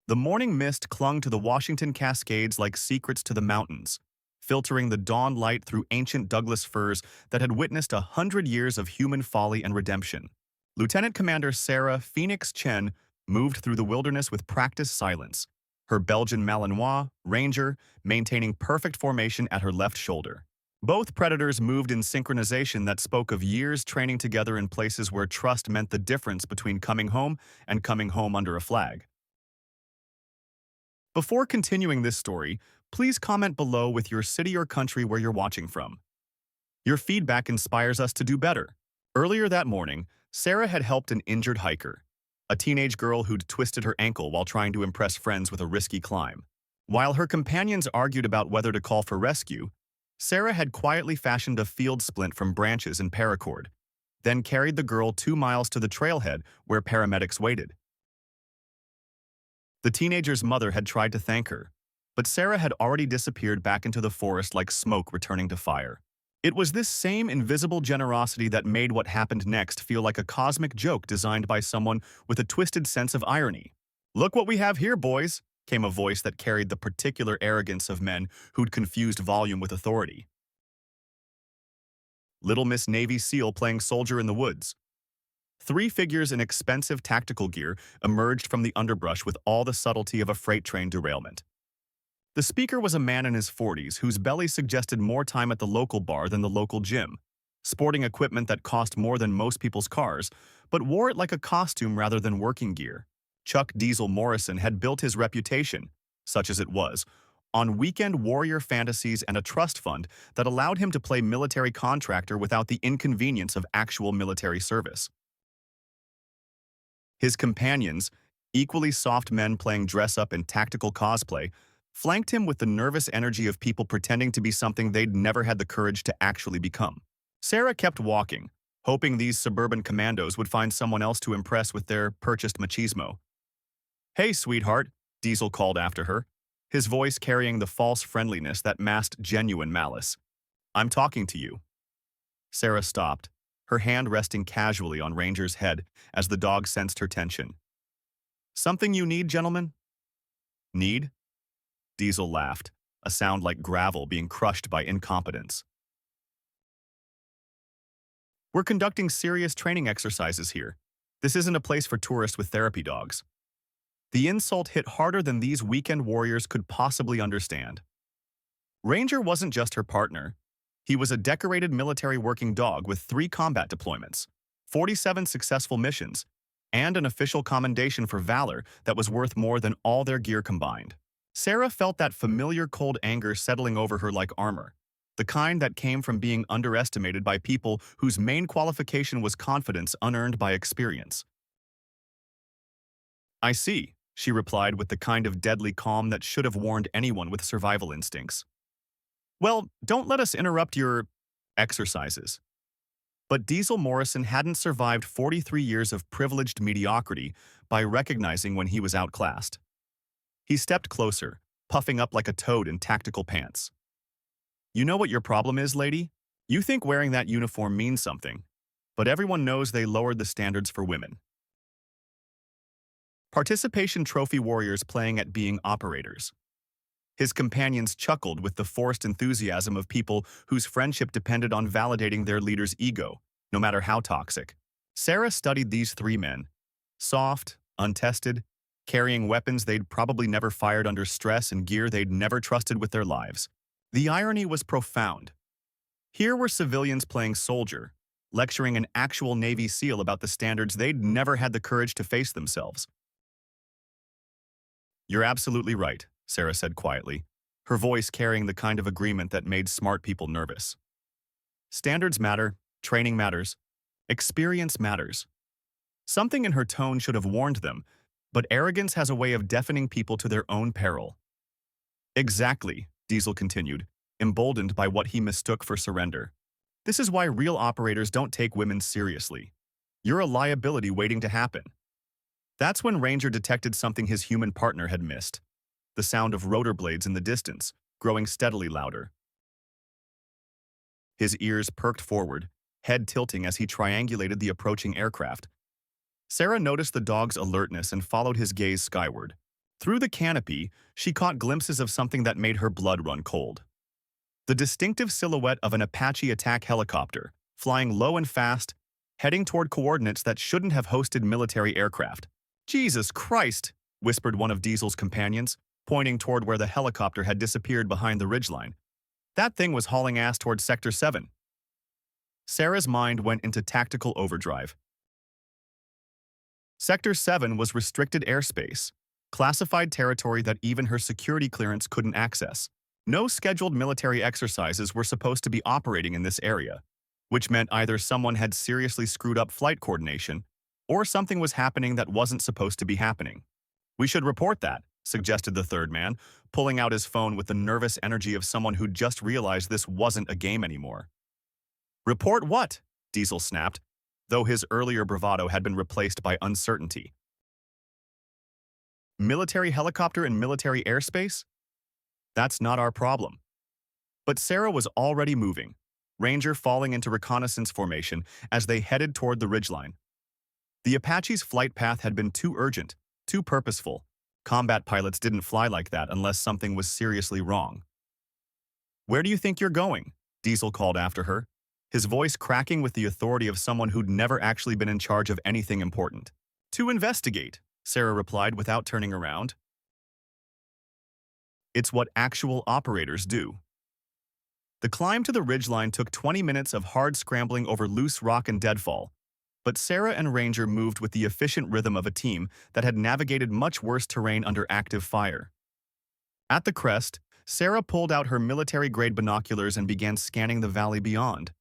The morning mist clung to the Washington Cascades like secrets to the mountains, filtering the dawn light through ancient Douglas firs that had witnessed 100 years of human folly and redemption. Lieutenant Commander Sarah Phoenix Chen moved through the wilderness with practiced silence, her Belgian Malinois, Ranger, maintaining perfect formation at her left shoulder. Both predators moved in synchronization that spoke of years training together in places where trust meant the difference between coming home and coming home under a flag. Before continuing this story, please comment below with your city or country where you're watching from. Your feedback inspires us to do better. Earlier that morning, Sarah had helped an injured hiker, a teenage girl who'd twisted her ankle while trying to impress friends with a risky climb. While her companions argued about whether to call for rescue, Sarah had quietly fashioned a field splint from branches and paracord, then carried the girl 2 miles to the trailhead where paramedics waited. The teenager's mother had tried to thank her, but Sarah had already disappeared back into the forest like smoke returning to fire. It was this same invisible generosity that made what happened next feel like a cosmic joke designed by someone with a twisted sense of irony. "Look what we have here, boys," came a voice that carried the particular arrogance of men who'd confused volume with authority. Little Miss Navy SEAL playing soldier in the woods. Three figures in expensive tactical gear emerged from the underbrush with all the subtlety of a freight train derailment. The speaker was a man in his 40s whose belly suggested more time at the local bar than the local gym, sporting equipment that cost more than most people's cars, but wore it like a costume rather than working gear. Chuck Diesel Morrison had built his reputation, such as it was, on weekend warrior fantasies and a trust fund that allowed him to play military contractor without the inconvenience of actual military service. His companions, equally soft men playing dress-up in tactical cosplay, flanked him with the nervous energy of people pretending to be something they'd never had the courage to actually become. Sarah kept walking, hoping these suburban commandos would find someone else to impress with their purchased machismo. "Hey, sweetheart," Diesel called after her, his voice carrying the false friendliness that masked genuine malice. "I'm talking to you." Sarah stopped, her hand resting casually on Ranger's head as the dog sensed her tension. "Something you need, gentlemen?" "Need?" Diesel laughed, a sound like gravel being crushed by incompetence. "We're conducting serious training exercises here. This isn't a place for tourists with therapy dogs." The insult hit harder than these weekend warriors could possibly understand. Ranger wasn't just her partner. He was a decorated military working dog with 3 combat deployments, 47 successful missions, and an official commendation for valor that was worth more than all their gear combined. Sarah felt that familiar cold anger settling over her like armor, the kind that came from being underestimated by people whose main qualification was confidence unearned by experience. "I see," she replied with the kind of deadly calm that should have warned anyone with survival instincts. "Well, don't let us interrupt your exercises." But Diesel Morrison hadn't survived 43 years of privileged mediocrity by recognizing when he was outclassed. He stepped closer, puffing up like a toad in tactical pants. "You know what your problem is, lady? You think wearing that uniform means something, but everyone knows they lowered the standards for women." Participation trophy warriors playing at being operators. His companions chuckled with the forced enthusiasm of people whose friendship depended on validating their leader's ego, no matter how toxic. Sarah studied these 3 men, soft, untested, carrying weapons they'd probably never fired under stress and gear they'd never trusted with their lives. The irony was profound. Here were civilians playing soldier, lecturing an actual Navy SEAL about the standards they'd never had the courage to face themselves. "You're absolutely right," Sarah said quietly, her voice carrying the kind of agreement that made smart people nervous. "Standards matter, training matters, experience matters." Something in her tone should have warned them, but arrogance has a way of deafening people to their own peril. "Exactly," Diesel continued, emboldened by what he mistook for surrender. "This is why real operators don't take women seriously. You're a liability waiting to happen." That's when Ranger detected something his human partner had missed, the sound of rotor blades in the distance, growing steadily louder. His ears perked forward, head tilting as he triangulated the approaching aircraft. Sarah noticed the dog's alertness and followed his gaze skyward, Through the canopy, she caught glimpses of something that made her blood run cold. The distinctive silhouette of an Apache attack helicopter, flying low and fast, heading toward coordinates that shouldn't have hosted military aircraft. "Jesus Christ," whispered one of Diesel's companions, pointing toward where the helicopter had disappeared behind the ridgeline. "That thing was hauling ass toward Sector 7. Sarah's mind went into tactical overdrive. Sector 7 was restricted airspace, classified territory that even her security clearance couldn't access. No scheduled military exercises were supposed to be operating in this area, which meant either someone had seriously screwed up flight coordination or something was happening that wasn't supposed to be happening. "We should report that," suggested the third man, pulling out his phone with the nervous energy of someone who'd just realized this wasn't a game anymore. "Report what?" Diesel snapped, though his earlier bravado had been replaced by uncertainty. "Military helicopter in military airspace? That's not our problem." But Sarah was already moving, Ranger falling into reconnaissance formation as they headed toward the ridgeline. The Apache's flight path had been too urgent, too purposeful. Combat pilots didn't fly like that unless something was seriously wrong. "Where do you think you're going?" Diesel called after her, his voice cracking with the authority of someone who'd never actually been in charge of anything important. "To investigate," Sarah replied without turning around. "It's what actual operators do." The climb to the ridgeline took 20 minutes of hard scrambling over loose rock and deadfall, but Sarah and Ranger moved with the efficient rhythm of a team that had navigated much worse terrain under active fire. At the crest, Sarah pulled out her military-grade binoculars and began scanning the valley beyond.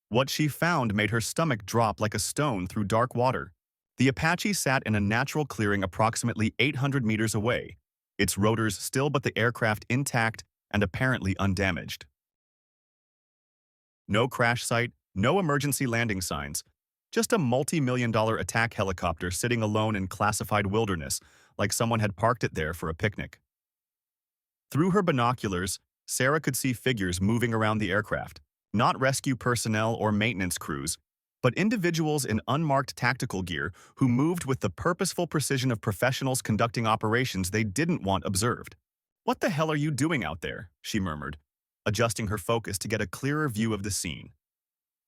What she found made her stomach drop like a stone through dark water. The Apache sat in a natural clearing approximately 800 meters away, its rotors still but the aircraft intact and apparently undamaged. No crash site, no emergency landing signs, just a multi-million-dollar attack helicopter sitting alone in classified wilderness, like someone had parked it there for a picnic. Through her binoculars, Sarah could see figures moving around the aircraft, not rescue personnel or maintenance crews, but individuals in unmarked tactical gear who moved with the purposeful precision of professionals conducting operations they didn't want observed. "What the hell are you doing out there?" she murmured, adjusting her focus to get a clearer view of the scene.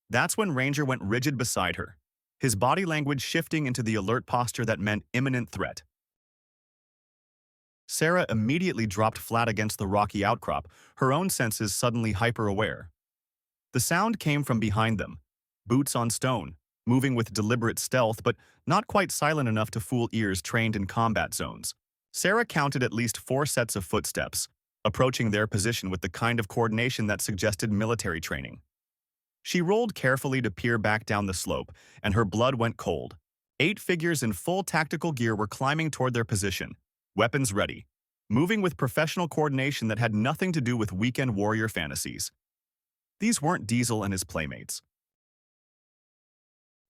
That's when Ranger went rigid beside her, his body language shifting into the alert posture that meant imminent threat. Sarah immediately dropped flat against the rocky outcrop, her own senses suddenly hyper-aware. The sound came from behind them, boots on stone, moving with deliberate stealth but not quite silent enough to fool ears trained in combat zones. Sarah counted at least 4 sets of footsteps, approaching their position with the kind of coordination that suggested military training. She rolled carefully to peer back down the slope, and her blood went cold. 8 figures in full tactical gear were climbing toward their position, weapons ready, moving with professional coordination that had nothing to do with weekend warrior fantasies. These weren't Diesel and his playmates.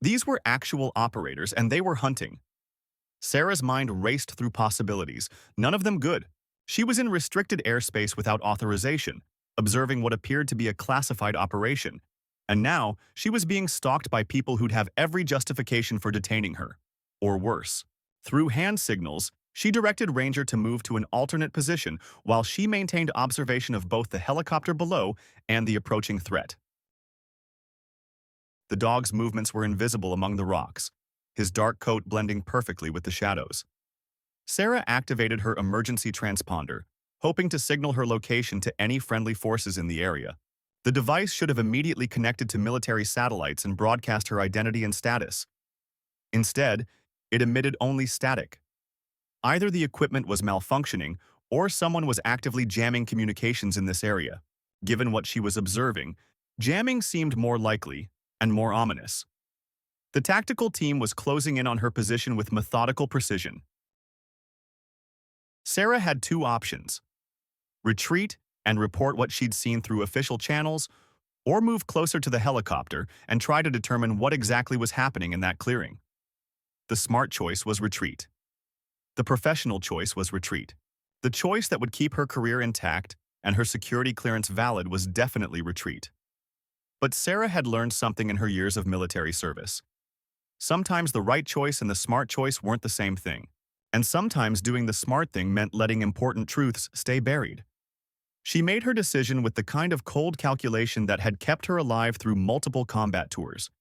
These were actual operators, and they were hunting. Sarah's mind raced through possibilities, none of them good. She was in restricted airspace without authorization, observing what appeared to be a classified operation, and now she was being stalked by people who'd have every justification for detaining her, or worse. Through hand signals, she directed Ranger to move to an alternate position while she maintained observation of both the helicopter below and the approaching threat. The dog's movements were invisible among the rocks, his dark coat blending perfectly with the shadows. Sarah activated her emergency transponder, hoping to signal her location to any friendly forces in the area. The device should have immediately connected to military satellites and broadcast her identity and status. Instead, it emitted only static. Either the equipment was malfunctioning or someone was actively jamming communications in this area. Given what she was observing, jamming seemed more likely and more ominous. The tactical team was closing in on her position with methodical precision. Sarah had 2 options: retreat and report what she'd seen through official channels, or move closer to the helicopter and try to determine what exactly was happening in that clearing. The smart choice was retreat. The professional choice was retreat. The choice that would keep her career intact and her security clearance valid was definitely retreat. But Sarah had learned something in her years of military service. Sometimes the right choice and the smart choice weren't the same thing, and sometimes doing the smart thing meant letting important truths stay buried. She made her decision with the kind of cold calculation that had kept her alive through multiple combat tours.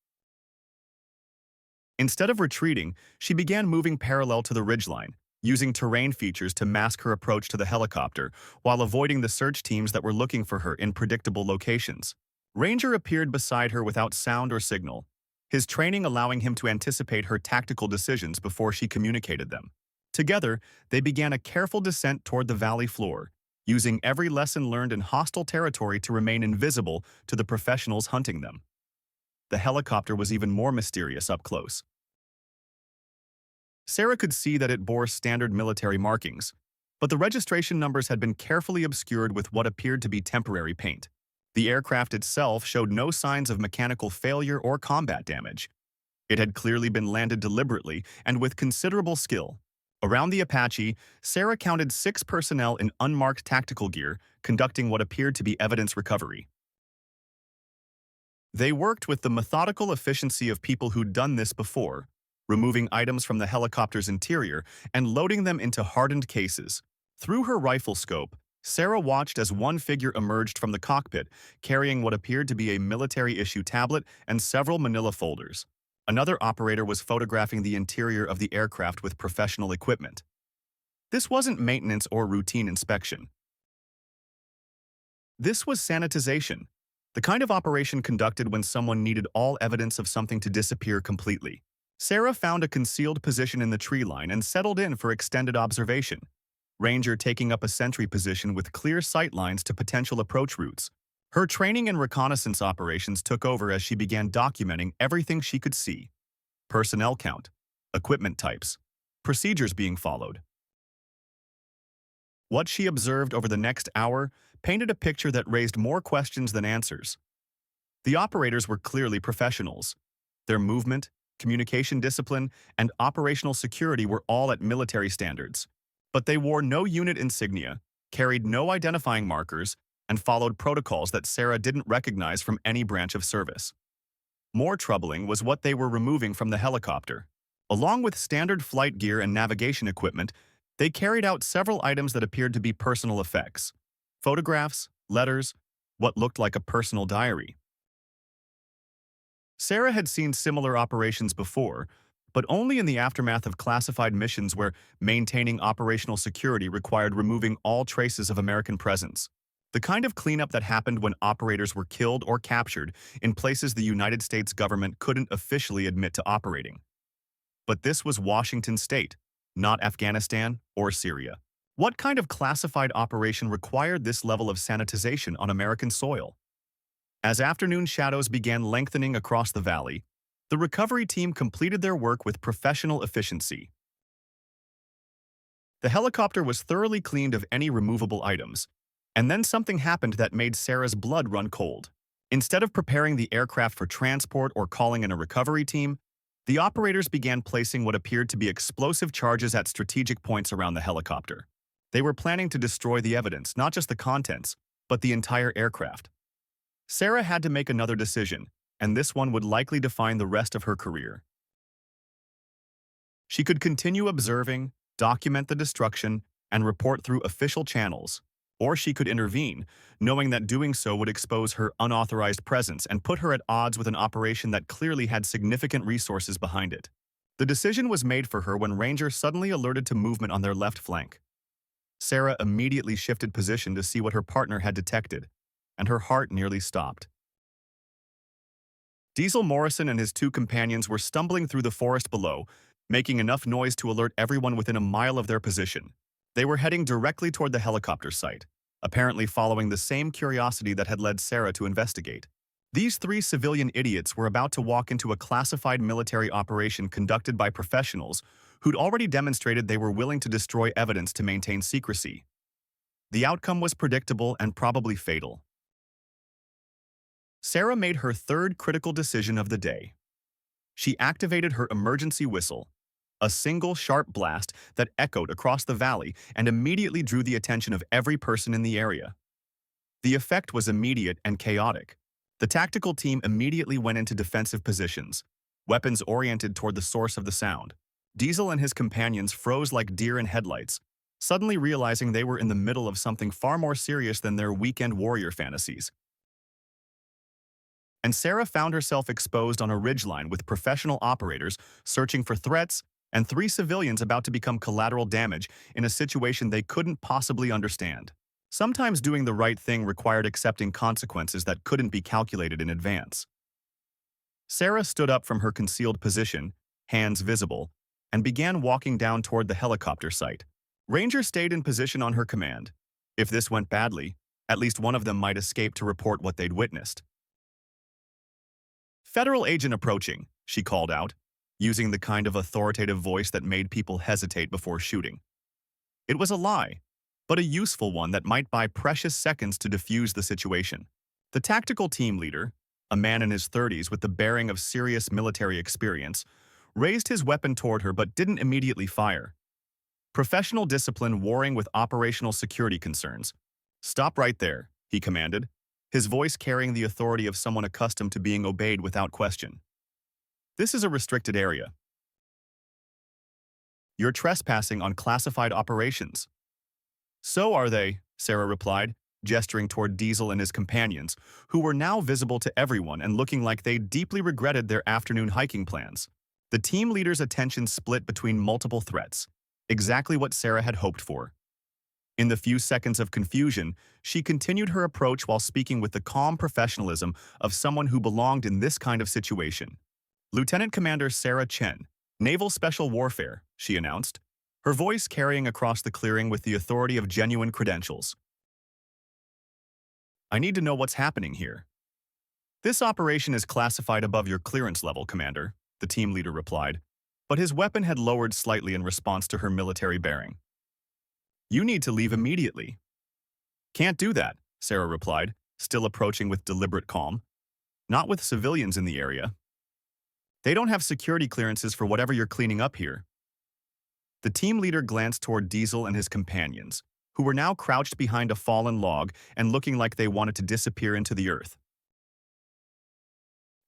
Instead of retreating, she began moving parallel to the ridgeline, using terrain features to mask her approach to the helicopter, while avoiding the search teams that were looking for her in predictable locations. Ranger appeared beside her without sound or signal, his training allowing him to anticipate her tactical decisions before she communicated them. Together, they began a careful descent toward the valley floor, using every lesson learned in hostile territory to remain invisible to the professionals hunting them. The helicopter was even more mysterious up close. Sarah could see that it bore standard military markings, but the registration numbers had been carefully obscured with what appeared to be temporary paint. The aircraft itself showed no signs of mechanical failure or combat damage. It had clearly been landed deliberately and with considerable skill. Around the Apache, Sarah counted 6 personnel in unmarked tactical gear, conducting what appeared to be evidence recovery. They worked with the methodical efficiency of people who'd done this before, removing items from the helicopter's interior and loading them into hardened cases. Through her rifle scope, Sarah watched as one figure emerged from the cockpit, carrying what appeared to be a military-issue tablet and several manila folders. Another operator was photographing the interior of the aircraft with professional equipment. This wasn't maintenance or routine inspection. This was sanitization, the kind of operation conducted when someone needed all evidence of something to disappear completely. Sarah found a concealed position in the tree line and settled in for extended observation, Ranger taking up a sentry position with clear sight lines to potential approach routes. Her training and reconnaissance operations took over as she began documenting everything she could see: personnel count, equipment types, procedures being followed. What she observed over the next hour painted a picture that raised more questions than answers. The operators were clearly professionals. Their movement, communication discipline, and operational security were all at military standards. But they wore no unit insignia, carried no identifying markers, and followed protocols that Sarah didn't recognize from any branch of service. More troubling was what they were removing from the helicopter. Along with standard flight gear and navigation equipment, they carried out several items that appeared to be personal effects: photographs, letters, what looked like a personal diary. Sarah had seen similar operations before, but only in the aftermath of classified missions where maintaining operational security required removing all traces of American presence. The kind of cleanup that happened when operators were killed or captured in places the United States government couldn't officially admit to operating. But this was Washington State, not Afghanistan or Syria. What kind of classified operation required this level of sanitization on American soil? As afternoon shadows began lengthening across the valley, the recovery team completed their work with professional efficiency. The helicopter was thoroughly cleaned of any removable items, and then something happened that made Sarah's blood run cold. Instead of preparing the aircraft for transport or calling in a recovery team, the operators began placing what appeared to be explosive charges at strategic points around the helicopter. They were planning to destroy the evidence, not just the contents, but the entire aircraft. Sarah had to make another decision, and this one would likely define the rest of her career. She could continue observing, document the destruction, and report through official channels, or she could intervene, knowing that doing so would expose her unauthorized presence and put her at odds with an operation that clearly had significant resources behind it. The decision was made for her when Ranger suddenly alerted to movement on their left flank. Sarah immediately shifted position to see what her partner had detected, and her heart nearly stopped. Diesel Morrison and his 2 companions were stumbling through the forest below, making enough noise to alert everyone within a mile of their position. They were heading directly toward the helicopter site, apparently following the same curiosity that had led Sarah to investigate. These 3 civilian idiots were about to walk into a classified military operation conducted by professionals who'd already demonstrated they were willing to destroy evidence to maintain secrecy. The outcome was predictable and probably fatal. Sarah made her 3rd critical decision of the day. She activated her emergency whistle, a single sharp blast that echoed across the valley and immediately drew the attention of every person in the area. The effect was immediate and chaotic. The tactical team immediately went into defensive positions, weapons oriented toward the source of the sound. Diesel and his companions froze like deer in headlights, suddenly realizing they were in the middle of something far more serious than their weekend warrior fantasies. And Sarah found herself exposed on a ridgeline with professional operators searching for threats and three civilians about to become collateral damage in a situation they couldn't possibly understand. Sometimes doing the right thing required accepting consequences that couldn't be calculated in advance. Sarah stood up from her concealed position, hands visible, and began walking down toward the helicopter site. Rangers stayed in position on her command. If this went badly, at least one of them might escape to report what they'd witnessed. "Federal agent approaching," she called out, using the kind of authoritative voice that made people hesitate before shooting. It was a lie, but a useful one that might buy precious seconds to defuse the situation. The tactical team leader, a man in his 30s with the bearing of serious military experience, raised his weapon toward her but didn't immediately fire. Professional discipline warring with operational security concerns. "Stop right there," he commanded, his voice carrying the authority of someone accustomed to being obeyed without question. "This is a restricted area. You're trespassing on classified operations." "So are they," Sarah replied, gesturing toward Diesel and his companions, who were now visible to everyone and looking like they deeply regretted their afternoon hiking plans. The team leader's attention split between multiple threats, exactly what Sarah had hoped for. In the few seconds of confusion, she continued her approach while speaking with the calm professionalism of someone who belonged in this kind of situation. "Lieutenant Commander Sarah Chen, Naval Special Warfare," she announced, her voice carrying across the clearing with the authority of genuine credentials. "I need to know what's happening here." "This operation is classified above your clearance level, Commander," the team leader replied, but his weapon had lowered slightly in response to her military bearing. "You need to leave immediately." "Can't do that," Sarah replied, still approaching with deliberate calm. "Not with civilians in the area. They don't have security clearances for whatever you're cleaning up here." The team leader glanced toward Diesel and his companions, who were now crouched behind a fallen log and looking like they wanted to disappear into the earth.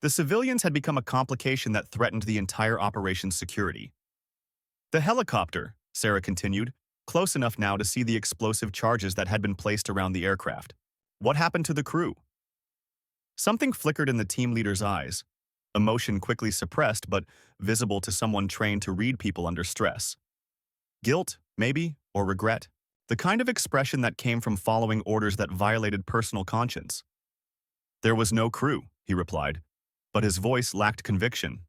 The civilians had become a complication that threatened the entire operation's security. "The helicopter," Sarah continued, close enough now to see the explosive charges that had been placed around the aircraft. "What happened to the crew?" Something flickered in the team leader's eyes, emotion quickly suppressed but visible to someone trained to read people under stress. Guilt, maybe, or regret. The kind of expression that came from following orders that violated personal conscience. "There was no crew," he replied, but his voice lacked conviction.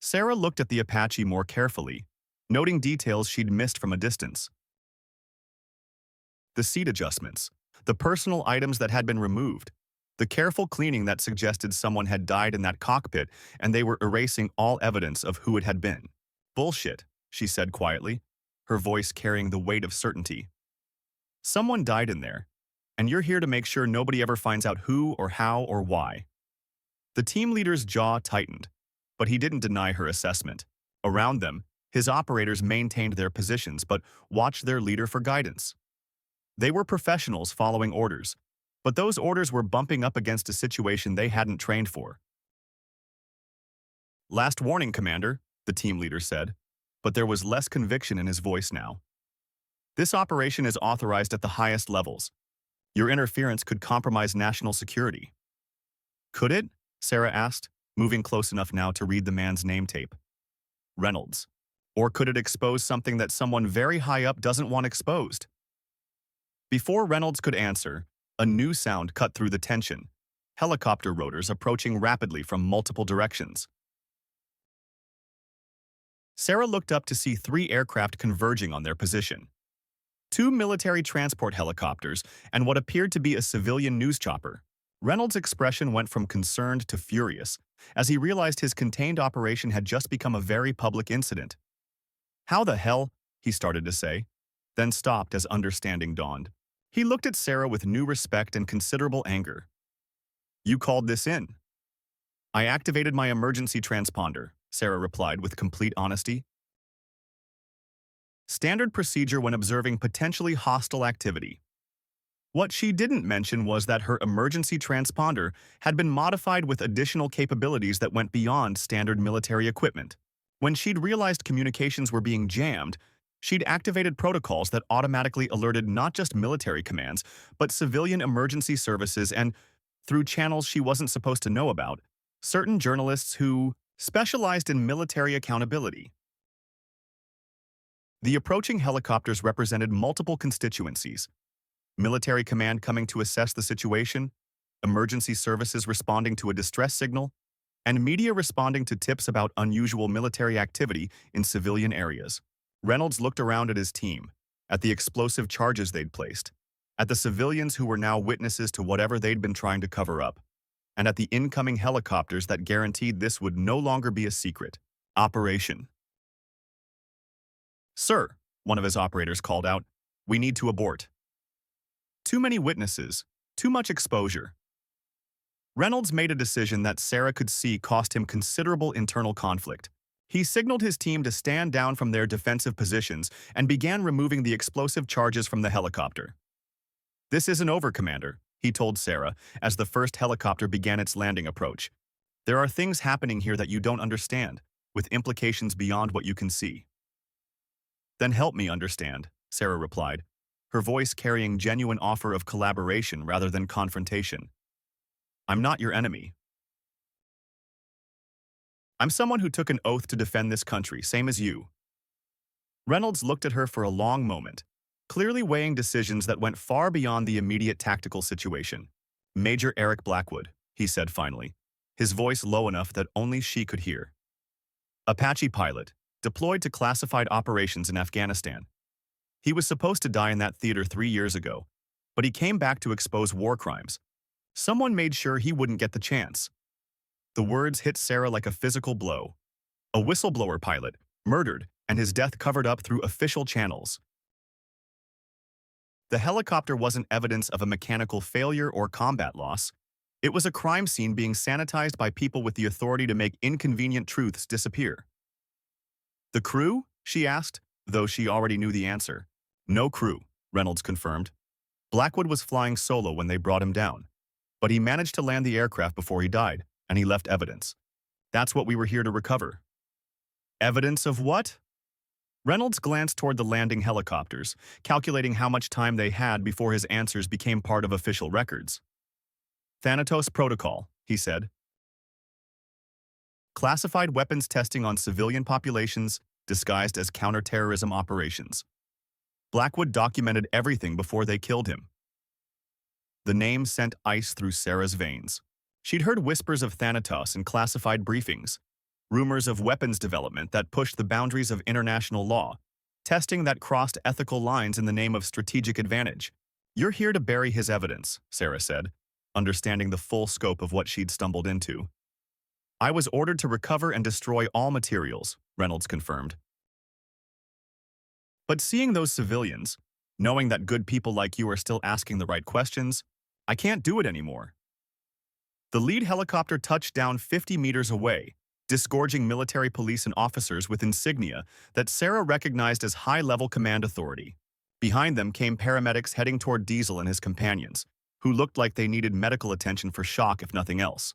Sarah looked at the Apache more carefully, noting details she'd missed from a distance. The seat adjustments, the personal items that had been removed, the careful cleaning that suggested someone had died in that cockpit and they were erasing all evidence of who it had been. "Bullshit," she said quietly, her voice carrying the weight of certainty. "Someone died in there, and you're here to make sure nobody ever finds out who or how or why." The team leader's jaw tightened, but he didn't deny her assessment. Around them, his operators maintained their positions but watched their leader for guidance. They were professionals following orders, but those orders were bumping up against a situation they hadn't trained for. "Last warning, Commander," the team leader said, but there was less conviction in his voice now. "This operation is authorized at the highest levels. Your interference could compromise national security." "Could it?" Sarah asked, moving close enough now to read the man's name tape. "Reynolds. Or could it expose something that someone very high up doesn't want exposed?" Before Reynolds could answer, a new sound cut through the tension, helicopter rotors approaching rapidly from multiple directions. Sarah looked up to see 3 aircraft converging on their position. 2 military transport helicopters and what appeared to be a civilian news chopper. Reynolds' expression went from concerned to furious as he realized his contained operation had just become a very public incident. "How the hell?" he started to say, then stopped as understanding dawned. He looked at Sarah with new respect and considerable anger. "You called this in?" "I activated my emergency transponder," Sarah replied with complete honesty. Standard procedure when observing potentially hostile activity. What she didn't mention was that her emergency transponder had been modified with additional capabilities that went beyond standard military equipment. When she'd realized communications were being jammed, she'd activated protocols that automatically alerted not just military commands, but civilian emergency services and, through channels she wasn't supposed to know about, certain journalists who specialized in military accountability. The approaching helicopters represented multiple constituencies: military command coming to assess the situation, emergency services responding to a distress signal, and media responding to tips about unusual military activity in civilian areas. Reynolds looked around at his team, at the explosive charges they'd placed, at the civilians who were now witnesses to whatever they'd been trying to cover up, and at the incoming helicopters that guaranteed this would no longer be a secret. Operation. "Sir," one of his operators called out, "we need to abort. Too many witnesses, too much exposure." Reynolds made a decision that Sarah could see cost him considerable internal conflict. He signaled his team to stand down from their defensive positions and began removing the explosive charges from the helicopter. "This isn't over, Commander," he told Sarah as the first helicopter began its landing approach. "There are things happening here that you don't understand, with implications beyond what you can see." "Then help me understand," Sarah replied, her voice carrying genuine offer of collaboration rather than confrontation. "I'm not your enemy. I'm someone who took an oath to defend this country, same as you." Reynolds looked at her for a long moment, clearly weighing decisions that went far beyond the immediate tactical situation. "Major Eric Blackwood," he said finally, his voice low enough that only she could hear. "Apache pilot, deployed to classified operations in Afghanistan. He was supposed to die in that theater 3 years ago, but he came back to expose war crimes. Someone made sure he wouldn't get the chance." The words hit Sarah like a physical blow. A whistleblower pilot, murdered, and his death covered up through official channels. The helicopter wasn't evidence of a mechanical failure or combat loss. It was a crime scene being sanitized by people with the authority to make inconvenient truths disappear. "The crew?" she asked, though she already knew the answer. "No crew," Reynolds confirmed. "Blackwood was flying solo when they brought him down. But he managed to land the aircraft before he died, and he left evidence. That's what we were here to recover." "Evidence of what?" Reynolds glanced toward the landing helicopters, calculating how much time they had before his answers became part of official records. "Thanatos Protocol," he said. "Classified weapons testing on civilian populations disguised as counterterrorism operations. Blackwood documented everything before they killed him." The name sent ice through Sarah's veins. She'd heard whispers of Thanatos in classified briefings, rumors of weapons development that pushed the boundaries of international law, testing that crossed ethical lines in the name of strategic advantage. "You're here to bury his evidence," Sarah said, understanding the full scope of what she'd stumbled into. "I was ordered to recover and destroy all materials," Reynolds confirmed. "But seeing those civilians, knowing that good people like you are still asking the right questions, I can't do it anymore." The lead helicopter touched down 50 meters away, disgorging military police and officers with insignia that Sarah recognized as high-level command authority. Behind them came paramedics heading toward Diesel and his companions, who looked like they needed medical attention for shock if nothing else.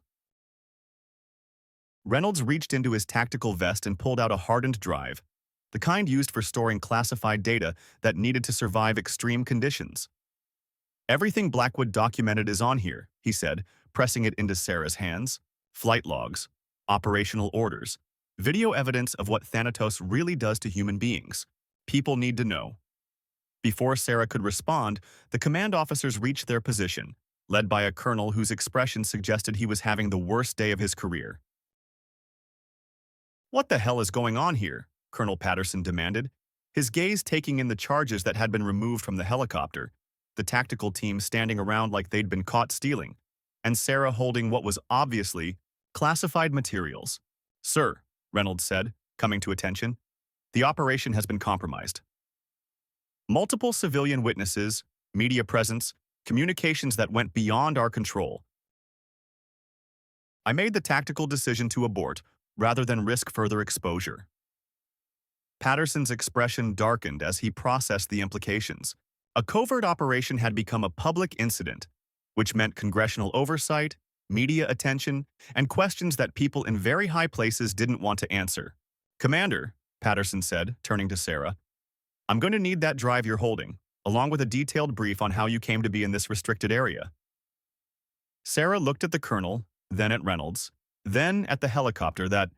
Reynolds reached into his tactical vest and pulled out a hardened drive, the kind used for storing classified data that needed to survive extreme conditions. "Everything Blackwood documented is on here," he said, pressing it into Sarah's hands. "Flight logs, operational orders, video evidence of what Thanatos really does to human beings. People need to know." Before Sarah could respond, the command officers reached their position, led by a colonel whose expression suggested he was having the worst day of his career. "What the hell is going on here?" Colonel Patterson demanded, his gaze taking in the charges that had been removed from the helicopter, the tactical team standing around like they'd been caught stealing, and Sarah holding what was obviously classified materials. "Sir," Reynolds said, coming to attention, "the operation has been compromised. Multiple civilian witnesses, media presence, communications that went beyond our control. I made the tactical decision to abort rather than risk further exposure." Patterson's expression darkened as he processed the implications. A covert operation had become a public incident, which meant congressional oversight, media attention, and questions that people in very high places didn't want to answer. Commander, Patterson said, turning to Sarah, I'm going to need that drive you're holding, along with a detailed brief on how you came to be in this restricted area. Sarah looked at the colonel, then at Reynolds, then at the helicopter that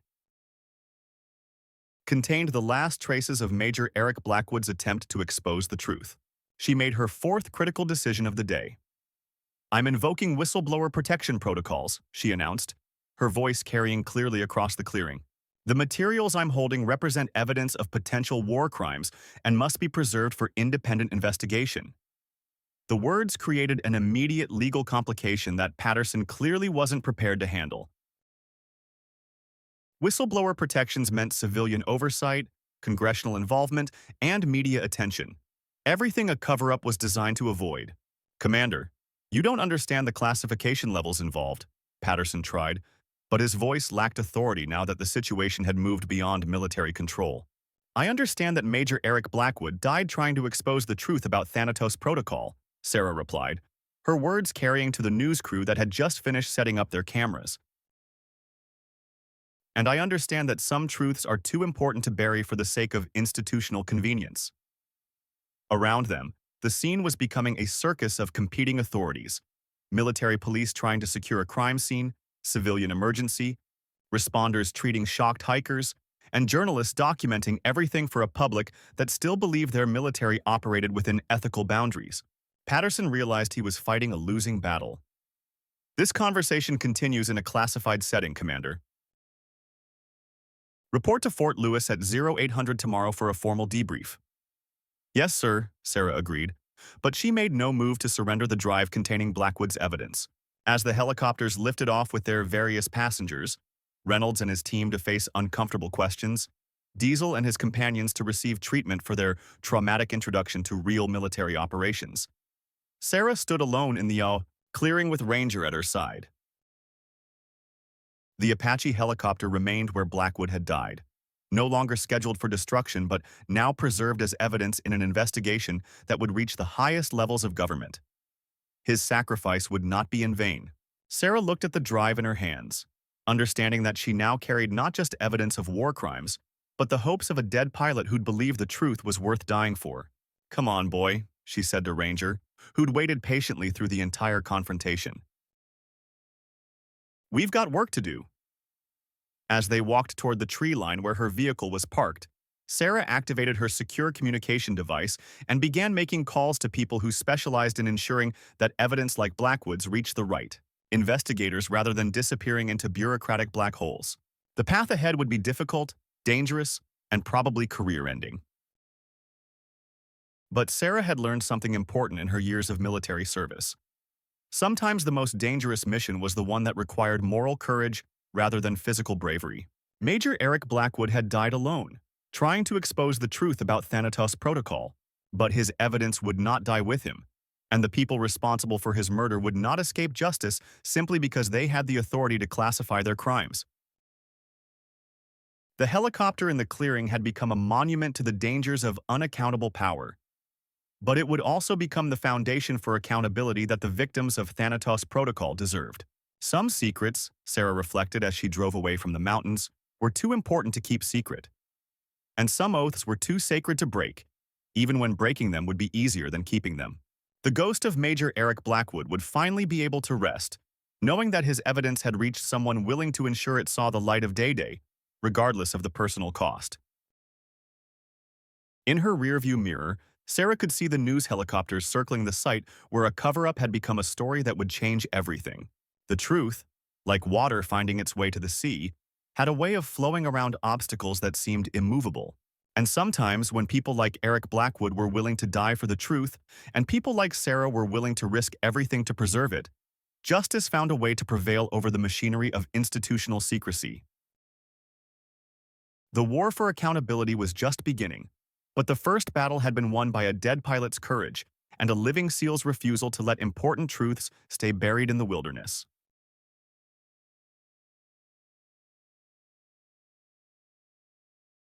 contained the last traces of Major Eric Blackwood's attempt to expose the truth. She made her fourth critical decision of the day. I'm invoking whistleblower protection protocols, she announced, her voice carrying clearly across the clearing. The materials I'm holding represent evidence of potential war crimes and must be preserved for independent investigation. The words created an immediate legal complication that Patterson clearly wasn't prepared to handle. Whistleblower protections meant civilian oversight, congressional involvement, and media attention. Everything a cover-up was designed to avoid. Commander, you don't understand the classification levels involved, Patterson tried, but his voice lacked authority now that the situation had moved beyond military control. I understand that Major Eric Blackwood died trying to expose the truth about Thanatos Protocol, Sarah replied, her words carrying to the news crew that had just finished setting up their cameras. And I understand that some truths are too important to bury for the sake of institutional convenience. Around them, the scene was becoming a circus of competing authorities. Military police trying to secure a crime scene, civilian emergency, responders treating shocked hikers, and journalists documenting everything for a public that still believed their military operated within ethical boundaries. Patterson realized he was fighting a losing battle. This conversation continues in a classified setting, Commander. Report to Fort Lewis at 0800 tomorrow for a formal debrief. Yes, sir, Sarah agreed, but she made no move to surrender the drive containing Blackwood's evidence. As the helicopters lifted off with their various passengers, Reynolds and his team to face uncomfortable questions, Diesel and his companions to receive treatment for their traumatic introduction to real military operations, Sarah stood alone in the clearing with Ranger at her side. The Apache helicopter remained where Blackwood had died, no longer scheduled for destruction but now preserved as evidence in an investigation that would reach the highest levels of government. His sacrifice would not be in vain. Sarah looked at the drive in her hands, understanding that she now carried not just evidence of war crimes, but the hopes of a dead pilot who'd believed the truth was worth dying for. Come on, boy, she said to Ranger, who'd waited patiently through the entire confrontation. We've got work to do. As they walked toward the tree line where her vehicle was parked, Sarah activated her secure communication device and began making calls to people who specialized in ensuring that evidence like Blackwood's reached the right investigators rather than disappearing into bureaucratic black holes. The path ahead would be difficult, dangerous, and probably career-ending. But Sarah had learned something important in her years of military service. Sometimes the most dangerous mission was the one that required moral courage rather than physical bravery. Major Eric Blackwood had died alone, trying to expose the truth about Thanatos Protocol, but his evidence would not die with him, and the people responsible for his murder would not escape justice simply because they had the authority to classify their crimes. The helicopter in the clearing had become a monument to the dangers of unaccountable power, but it would also become the foundation for accountability that the victims of Thanatos Protocol deserved. Some secrets, Sarah reflected as she drove away from the mountains, were too important to keep secret. And some oaths were too sacred to break, even when breaking them would be easier than keeping them. The ghost of Major Eric Blackwood would finally be able to rest, knowing that his evidence had reached someone willing to ensure it saw the light of day, regardless of the personal cost. In her rearview mirror, Sarah could see the news helicopters circling the site where a cover-up had become a story that would change everything. The truth, like water finding its way to the sea, had a way of flowing around obstacles that seemed immovable. And sometimes when people like Eric Blackwood were willing to die for the truth, and people like Sarah were willing to risk everything to preserve it, justice found a way to prevail over the machinery of institutional secrecy. The war for accountability was just beginning, but the first battle had been won by a dead pilot's courage and a living SEAL's refusal to let important truths stay buried in the wilderness.